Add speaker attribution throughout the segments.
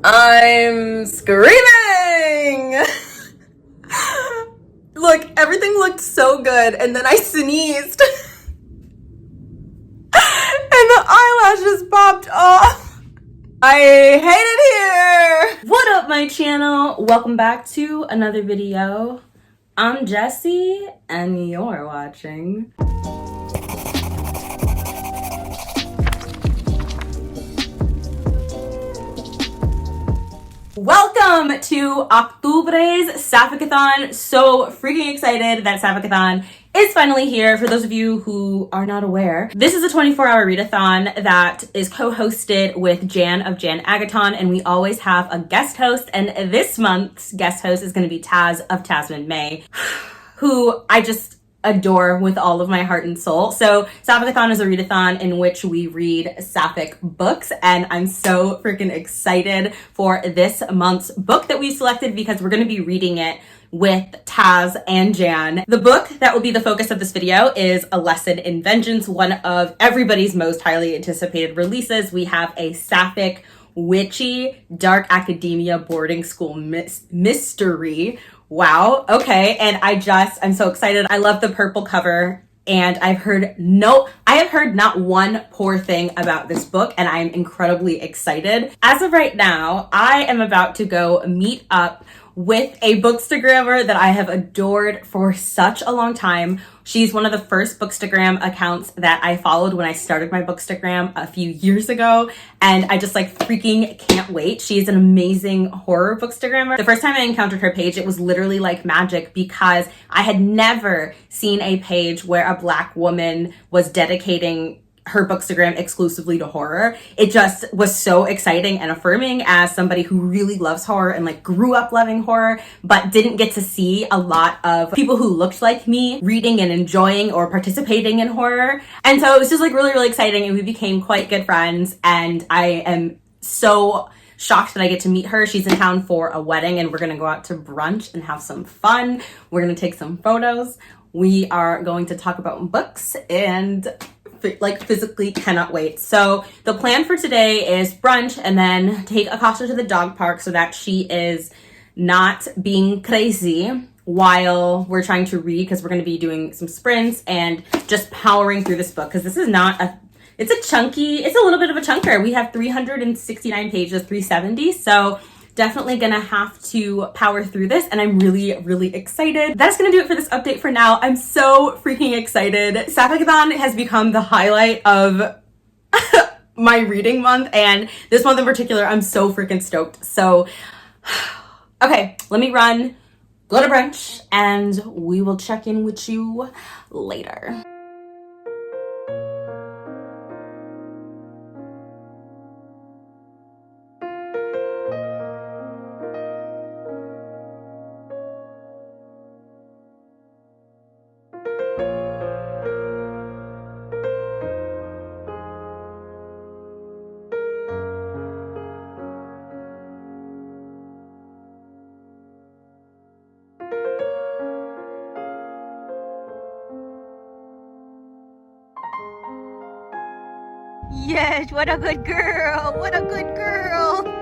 Speaker 1: I'm screaming! Look, everything looked so good, and then I sneezed. And the eyelashes popped off. I hate it here! What up, my channel? Welcome back to another video. I'm Jessie, and you're watching Welcome to Octubre's Sapphicathon. So freaking excited that Sapphicathon is finally here. For those of you who are not aware, this is a 24-hour readathon that is co-hosted with Jan of Jan&Jesse, and we always have a guest host, and this month's guest host is going to be Taz of Tasman May, who I just adore with all of my heart and soul. So Sapphicathon is a readathon in which we read sapphic books, and I'm so freaking excited for this month's book that we selected because we're going to be reading it with Taz and Jan. The book that will be the focus of this video is A Lesson in Vengeance, one of everybody's most highly anticipated releases. We have a sapphic, witchy, dark academia boarding school mystery. Wow. Okay. And I'm so excited. I love the purple cover, and I have heard not one poor thing about this book, and I'm incredibly excited. As of right now, I am about to go meet up with a bookstagrammer that I have adored for such a long time. She's one of the first Bookstagram accounts that I followed when I started my Bookstagram a few years ago, and I just freaking can't wait. She's an amazing horror Bookstagrammer. The first time I encountered her page, it was literally like magic because I had never seen a page where a Black woman was dedicating her Bookstagram exclusively to horror. It just was so exciting and affirming as somebody who really loves horror and grew up loving horror, but didn't get to see a lot of people who looked like me reading and enjoying or participating in horror. And so it was just really, really exciting, and we became quite good friends, and I am so shocked that I get to meet her. She's in town for a wedding, and we're gonna go out to brunch and have some fun. We're gonna take some photos. We are going to talk about books, and physically cannot wait. So the plan for today is brunch and then take Akasha to the dog park so that she is not being crazy while we're trying to read, because we're going to be doing some sprints and just powering through this book, because this is it's a little bit of a chunker. We have 369 pages, 370. So definitely gonna have to power through this, and I'm really, really excited. That's gonna do it for this update for now. I'm so freaking excited. Sapphicathon has become the highlight of my reading month, and this month in particular, I'm so freaking stoked. So, okay, let me run, go to brunch, and we will check in with you later.
Speaker 2: Yes, what a good girl. What a good girl.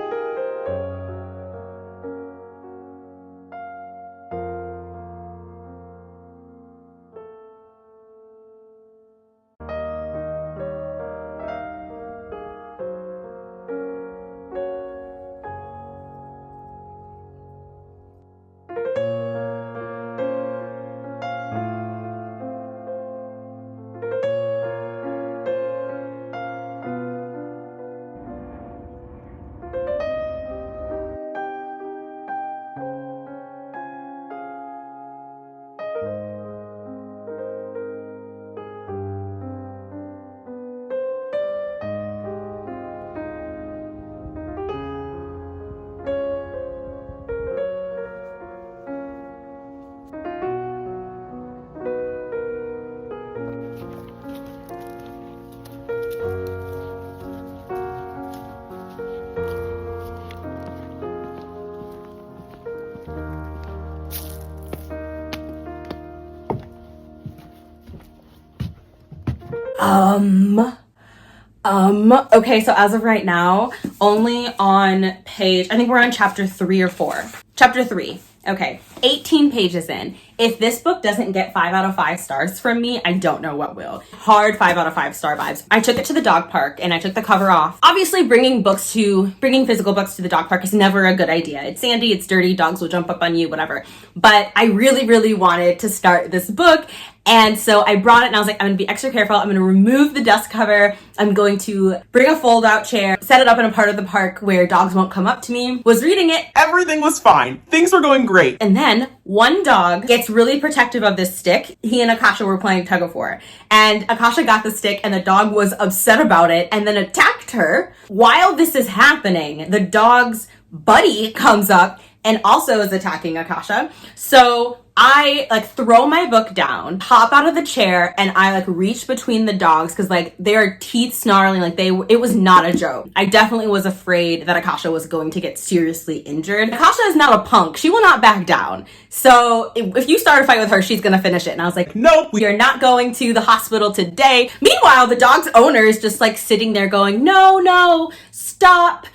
Speaker 1: Okay, so as of right now, only on page, I think we're on chapter 3 or 4. Chapter 3. Okay, 18 pages in. If this book doesn't get 5 out of 5 stars from me, I don't know what will. Hard 5 out of 5 star vibes. I took it to the dog park and I took the cover off. Obviously, bringing physical books to the dog park is never a good idea. It's sandy, it's dirty, dogs will jump up on you, whatever. But I really, really wanted to start this book. And so I brought it and I was like, I'm gonna be extra careful. I'm gonna remove the dust cover. I'm going to bring a fold out chair, set it up in a part of the park where dogs won't come up to me. Was reading it.
Speaker 3: Everything was fine. Things were going great.
Speaker 1: And then one dog gets really protective of this stick. He and Akasha were playing tug of war. And Akasha got the stick and the dog was upset about it and then attacked her. While this is happening, the dog's buddy comes up and also is attacking Akasha. So I throw my book down, hop out of the chair, and I reach between the dogs because their teeth snarling, it was not a joke. I definitely was afraid that Akasha was going to get seriously injured. Akasha is not a punk. She will not back down. So if you start a fight with her, she's gonna finish it. And I was like, nope, we are not going to the hospital today. Meanwhile, the dog's owner is just sitting there going, no, stop.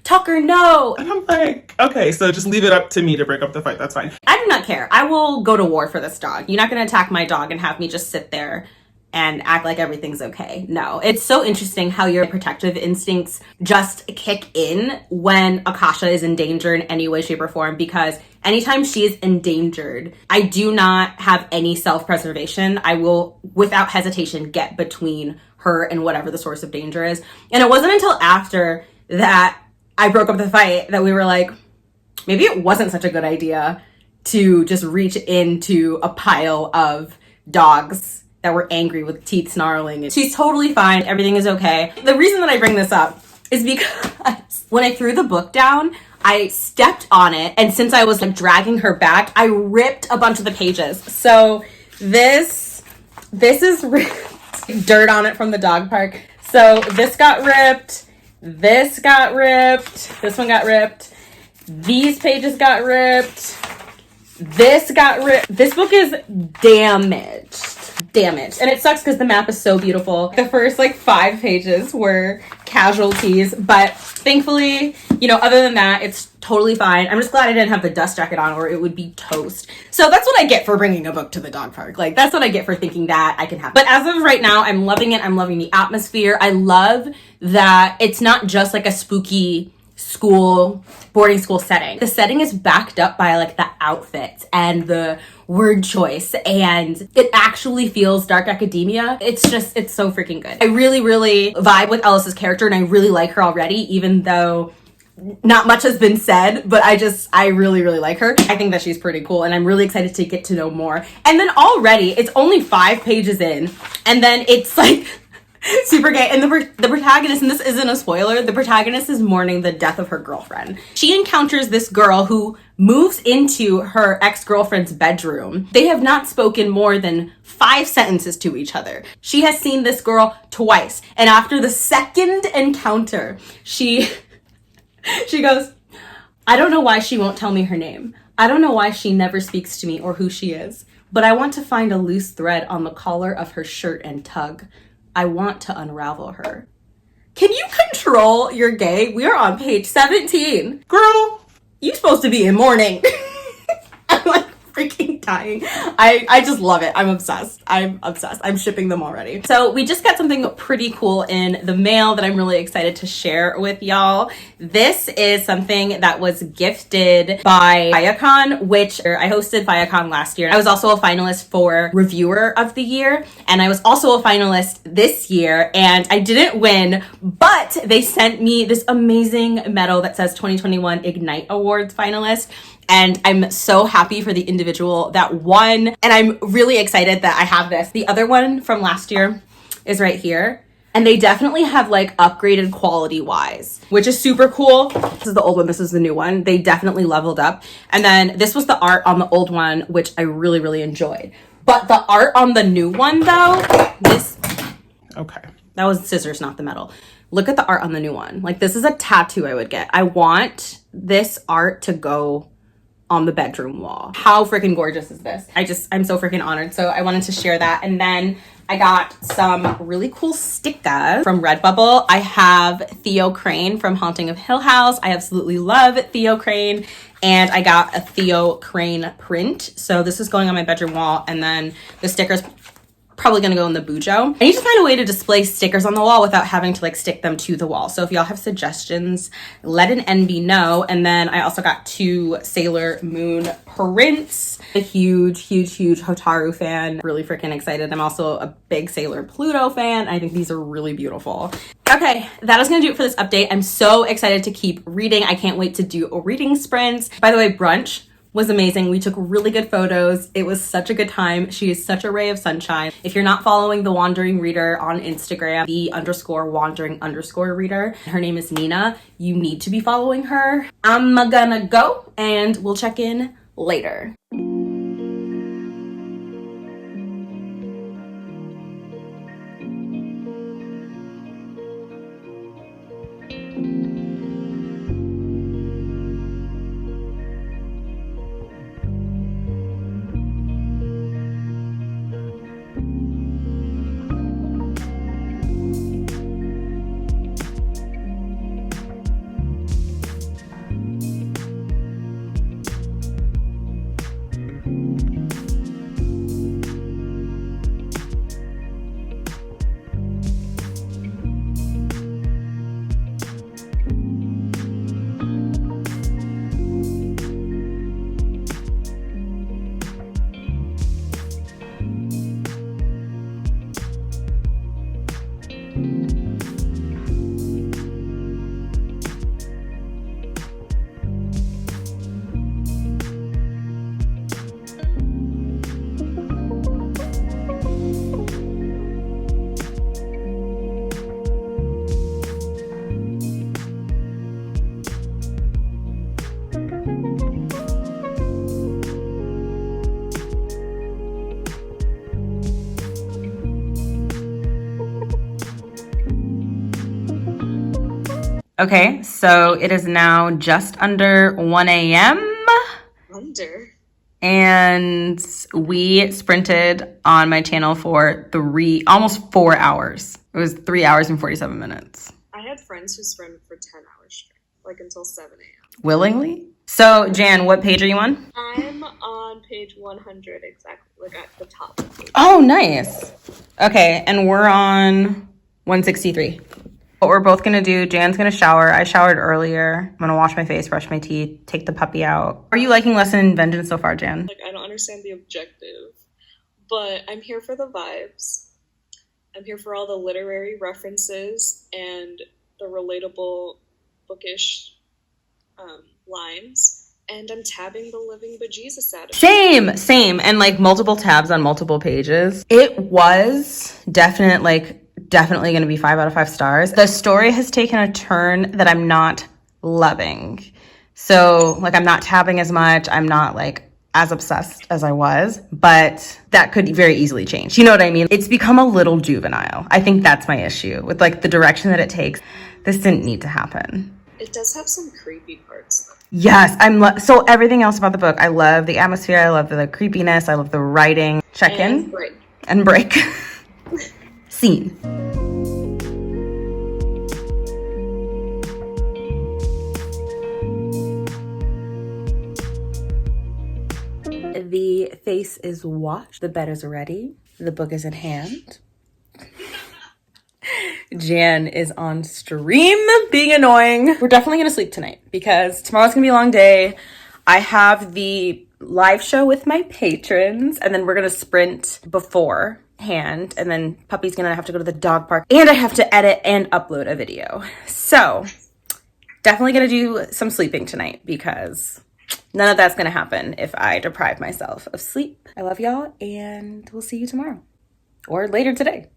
Speaker 1: Tucker, no.
Speaker 3: And I'm like, okay, so just leave it up to me to break up the fight. That's fine.
Speaker 1: I do not care. I will go to war for this dog. You're not going to attack my dog and have me just sit there and act like everything's okay. No. It's so interesting how your protective instincts just kick in when Akasha is in danger in any way, shape, or form, because anytime she is endangered, I do not have any self-preservation. I will, without hesitation, get between her and whatever the source of danger is. And it wasn't until after that I broke up the fight that we were like, maybe it wasn't such a good idea to just reach into a pile of dogs that were angry with teeth snarling. She's totally fine. Everything is okay. The reason that I bring this up is because when I threw the book down, I stepped on it. And since I was dragging her back, I ripped a bunch of the pages. So this is ripped. Dirt on it from the dog park. So this got ripped. This got ripped. This one got ripped. These pages got ripped. This got ripped. This book is damaged. And it sucks because the map is so beautiful. The first 5 pages were casualties, but thankfully, other than that, it's totally fine. I'm just glad I didn't have the dust jacket on or it would be toast. So that's what I get for bringing a book to the dog park. That's what I get for thinking that I can have. But as of right now, I'm loving it. I'm loving the atmosphere. I love that it's not just a spooky boarding school setting. The setting is backed up by the outfits and the word choice, and it actually feels dark academia. It's so freaking good. I really, really vibe with Ellis's character and I really like her already, even though not much has been said, but I really, really like her. I think that she's pretty cool and I'm really excited to get to know more. And then already, it's only 5 pages in, and then it's super gay. And the protagonist, and this isn't a spoiler, the protagonist is mourning the death of her girlfriend. She encounters this girl who moves into her ex-girlfriend's bedroom. They have not spoken more than 5 sentences to each other. She has seen this girl twice. And after the second encounter, she goes, I don't know why she won't tell me her name. I don't know why she never speaks to me or who she is, but I want to find a loose thread on the collar of her shirt and tug. I want to unravel her. Can you control your gay? We are on page 17.
Speaker 3: Girl,
Speaker 1: you supposed to be in mourning. I'm freaking dying. I just love it. I'm obsessed. I'm shipping them already. So we just got something pretty cool in the mail that I'm really excited to share with y'all. This is something that was gifted by Sapphicathon, which I hosted Sapphicathon last year. I was also a finalist for Reviewer of the Year, and I was also a finalist this year, and I didn't win, but they sent me this amazing medal that says 2021 Ignite Awards finalist. And I'm so happy for the individual that won. And I'm really excited that I have this. The other one from last year is right here. And they definitely have upgraded quality wise, which is super cool. This is the old one. This is the new one. They definitely leveled up. And then this was the art on the old one, which I really, really enjoyed. But the art on the new one though,
Speaker 3: okay.
Speaker 1: That was scissors, not the metal. Look at the art on the new one. This is a tattoo I would get. I want this art to go on the bedroom wall. How freaking gorgeous is this? I'm so freaking honored. So I wanted to share that. And then I got some really cool stickers from Redbubble. I have Theo Crane from Haunting of Hill House. I absolutely love Theo Crane. And I got a Theo Crane print. So this is going on my bedroom wall. And then the stickers probably gonna go in the bujo. I need to find a way to display stickers on the wall without having to like stick them to the wall. So if y'all have suggestions, let an NB know. And then I also got 2 Sailor Moon prints. A huge Hotaru fan. Really freaking excited. I'm also a big Sailor Pluto fan. I think these are really beautiful. Okay, that is gonna do it for this update. I'm so excited to keep reading. I can't wait to do a reading sprint. By the way, brunch was amazing. We took really good photos. It was such a good time. She is such a ray of sunshine. If you're not following the Wandering Reader on Instagram, the_wandering_reader, her name is Nina, you need to be following her. I'm gonna go and we'll check in later. Okay, so it is now just under 1 a.m. And we sprinted on my channel for almost 4 hours. It was 3 hours and 47 minutes.
Speaker 4: I had friends who sprinted for 10 hours straight, like until 7 a.m.
Speaker 1: Willingly? So, Jan, what page are you on?
Speaker 4: I'm on page 100 exactly, like at the top.
Speaker 1: Oh, nice. Okay, and we're on 163. What we're both gonna do, Jan's gonna shower. I showered earlier. I'm gonna wash my face, brush my teeth, take the puppy out. Are you liking Lesson in Vengeance so far, Jan?
Speaker 4: Like, I don't understand the objective, but I'm here for the vibes. I'm here for all the literary references and the relatable bookish lines. And I'm tabbing the living bejesus out of it.
Speaker 1: Same. And like multiple tabs on multiple pages. It was definitely going to be 5 out of 5 stars. The story has taken a turn that I'm not loving. So like I'm not tabbing as much. I'm not like as obsessed as I was, but that could very easily change. You know what I mean? It's become a little juvenile. I think that's my issue with like the direction that it takes. This didn't need to happen.
Speaker 4: It does have some creepy parts though.
Speaker 1: Yes, so everything else about the book. I love the atmosphere. I love the creepiness. I love the writing. Check in and break. Scene. The face is washed. The bed is ready. The book is in hand. Jan is on stream being annoying. We're definitely gonna sleep tonight because tomorrow's gonna be a long day. I have the live show with my patrons and then we're gonna sprint beforehand and then puppy's gonna have to go to the dog park and I have to edit and upload a video. So definitely gonna do some sleeping tonight because none of that's gonna happen if I deprive myself of sleep. I love y'all and we'll see you tomorrow or later today.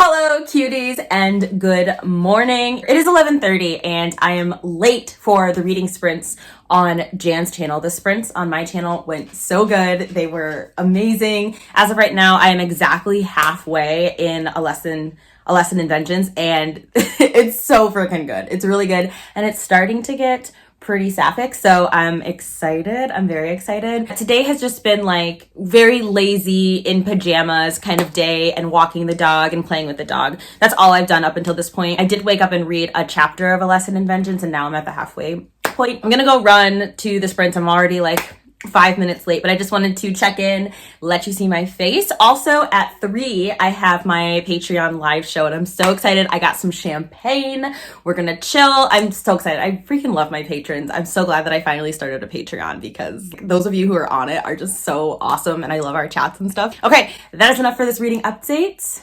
Speaker 1: Hello, Hello cuties and good morning. It is 11:30 and I am late for the reading sprints on Jan's channel. The sprints on my channel went so good. They were amazing. As of right now, I am exactly halfway in a lesson in vengeance, and it's so freaking good. It's really good, and it's starting to get pretty sapphic, so I'm excited. I'm very excited. Today has just been like very lazy in pajamas kind of day, and walking the dog and playing with the dog. That's all I've done up until this point. I did wake up and read a chapter of A Lesson in Vengeance, and now I'm at the halfway point. I'm gonna go run to the sprints. I'm already like 5 minutes late, but I just wanted to check in, let you see my face. Also at 3, I have my Patreon live show, and I'm so excited. I got some champagne. We're gonna chill. I'm so excited. I freaking love my patrons. I'm so glad that I finally started a Patreon, because those of you who are on it are just so awesome, and I love our chats and stuff. Okay, that is enough for this reading update.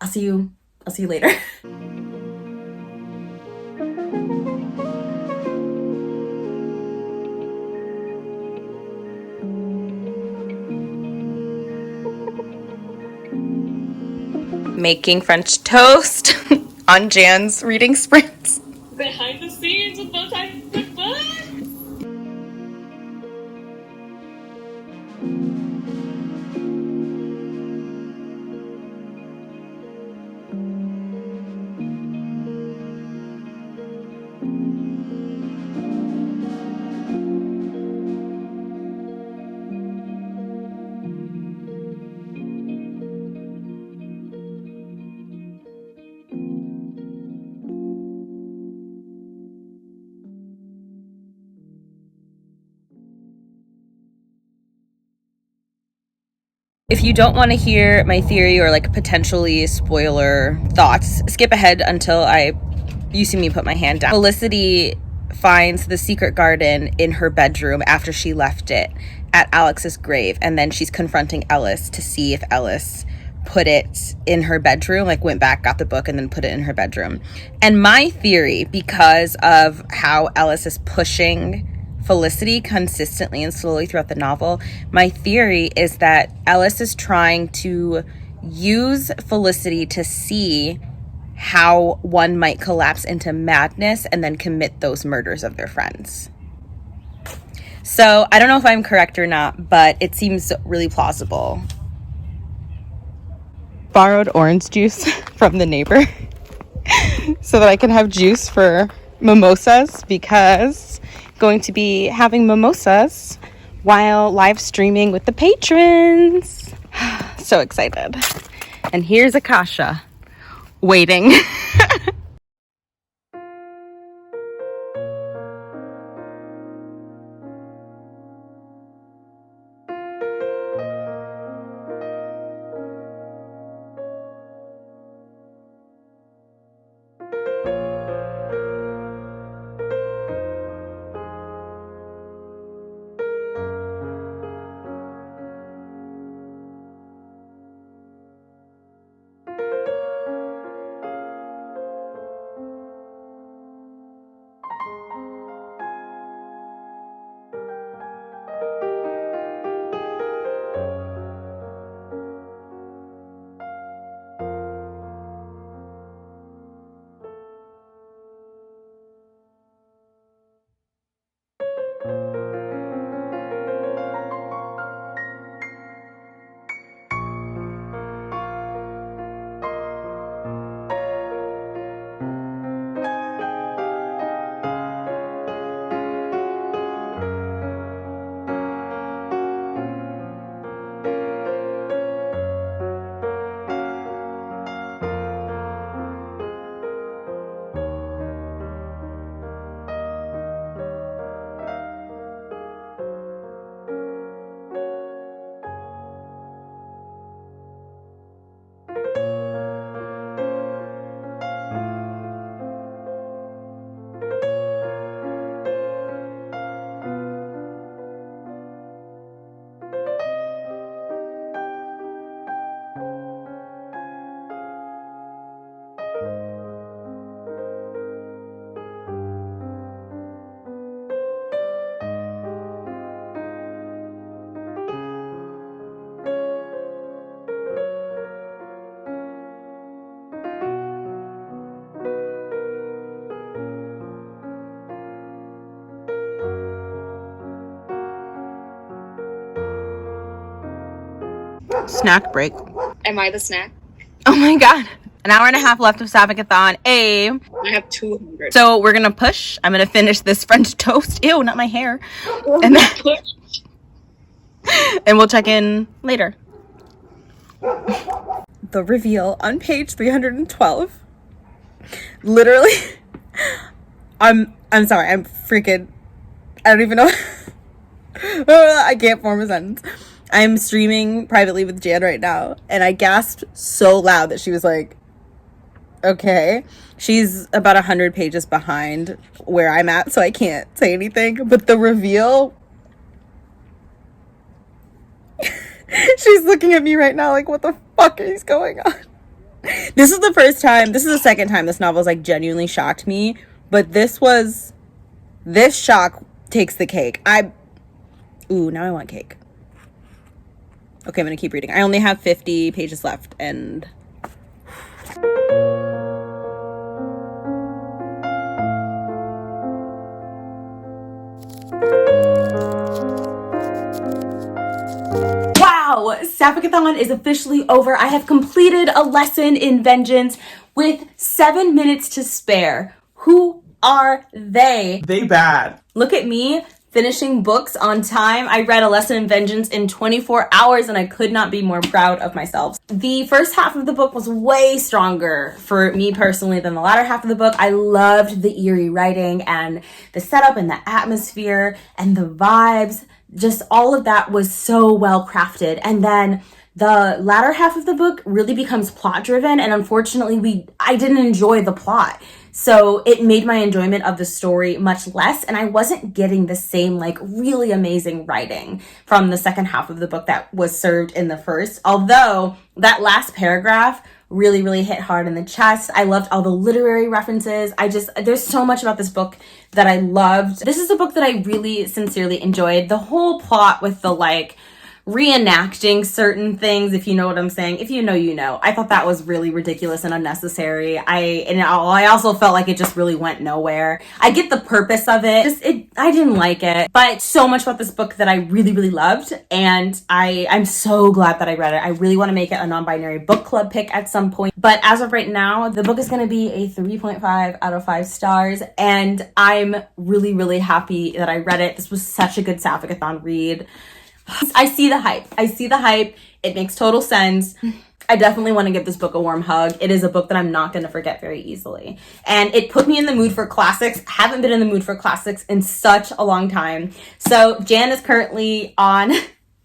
Speaker 1: I'll see you later. Making French toast on Jan's reading sprints.
Speaker 4: Behind the scenes with Bowties and Books.
Speaker 1: If you don't want to hear my theory or like potentially spoiler thoughts, skip ahead until you see me put my hand down. Felicity finds the secret garden in her bedroom after she left it at Alex's grave, and then she's confronting Ellis to see if Ellis put it in her bedroom, like went back, got the book, and then put it in her bedroom. And my theory, because of how Ellis is pushing Felicity consistently and slowly throughout the novel, my theory is that Ellis is trying to use Felicity to see how one might collapse into madness and then commit those murders of their friends. So I don't know if I'm correct or not, but it seems really plausible. Borrowed orange juice from the neighbor so that I can have juice for mimosas, because I'm going to be having mimosas while live streaming with the patrons. So excited. And here's Akasha waiting.
Speaker 2: Snack break.
Speaker 4: Am I the snack?
Speaker 2: Oh my god. An hour and a half left of Sapphicathon.
Speaker 4: I have 200.
Speaker 2: So we're gonna push. I'm gonna finish this French toast. Ew, not my hair. And then, and we'll check in later.
Speaker 1: The reveal on page 312. Literally, I'm sorry, I'm freaking, I don't even know. I can't form a sentence. I'm streaming privately with Jan right now, and I gasped so loud that she was like, okay. She's about 100 pages behind where I'm at, so I can't say anything, but the reveal, she's looking at me right now like, what the fuck is going on? This is the second time this novel's like genuinely shocked me, but this shock takes the cake. Now I want cake. Okay, I'm gonna keep reading. I only have 50 pages left, and wow, Sapphicathon is officially over. I have completed a lesson in vengeance with 7 minutes to spare. Who are they?
Speaker 3: They bad.
Speaker 1: Look at me finishing books on time. I read A Lesson in Vengeance in 24 hours, and I could not be more proud of myself. The first half of the book was way stronger for me personally than the latter half of the book. I loved the eerie writing and the setup and the atmosphere and the vibes. Just all of that was so well crafted. And then the latter half of the book really becomes plot driven, and unfortunately I didn't enjoy the plot. So it made my enjoyment of the story much less, and I wasn't getting the same like really amazing writing from the second half of the book that was served in the first. Although that last paragraph really, really hit hard in the chest. I loved all the literary references. There's so much about this book that I loved. This is a book that I really sincerely enjoyed. The whole plot with the like reenacting certain things, if you know what I'm saying. If you know, you know. I thought that was really ridiculous and unnecessary. I also felt like it just really went nowhere. I get the purpose of it. I didn't like it. But so much about this book that I really, really loved. And I'm so glad that I read it. I really want to make it a non-binary book club pick at some point. But as of right now, the book is going to be a 3.5 out of 5 stars. And I'm really, really happy that I read it. This was such a good Sapphicathon read. I see the hype. It makes total sense. I definitely want to give this book a warm hug. It is a book that I'm not going to forget very easily. And it put me in the mood for classics. Haven't been in the mood for classics in such a long time. So Jan is currently on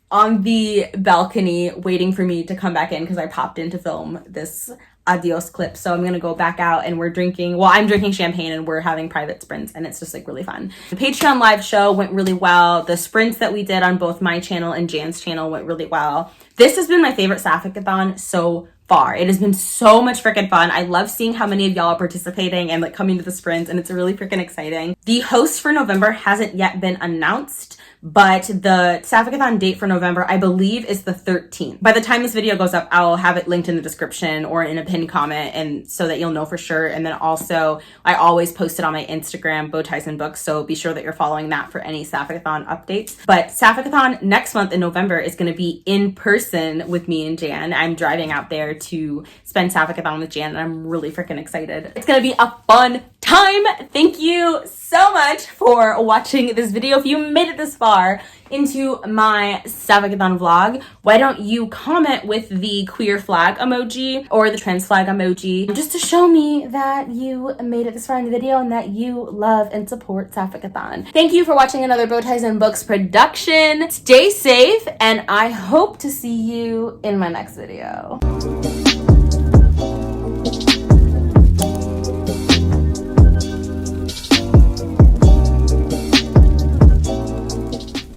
Speaker 1: the balcony waiting for me to come back in because I popped in to film this adios clip. So I'm gonna go back out and I'm drinking champagne and we're having private sprints, and it's just like really fun. The Patreon live show went really well. The sprints that we did on both my channel and Jan's channel went really well. This has been my favorite Sapphicathon so far. It has been so much freaking fun. I love seeing how many of y'all are participating and like coming to the sprints, and it's really freaking exciting. The host for November hasn't yet been announced, but the Sapphicathon date for November, I believe, is the 13th. By the time this video goes up, I'll have it linked in the description or in a pinned comment, and so that you'll know for sure. And then also, I always post it on my Instagram, bowtiesandbooks, so be sure that you're following that for any Sapphicathon updates. But Sapphicathon next month in November is going to be in person with me and Jan. I'm driving out there to spend Sapphicathon with Jan, and I'm really freaking excited. It's going to be a fun time. Thank you so much for watching this video. If you made it this far into my Sapphicathon vlog, why don't you comment with the queer flag emoji or the trans flag emoji just to show me that you made it this far in the video and that you love and support Sapphicathon. Thank you for watching another Bow Ties and Books production. Stay safe, and I hope to see you in my next video.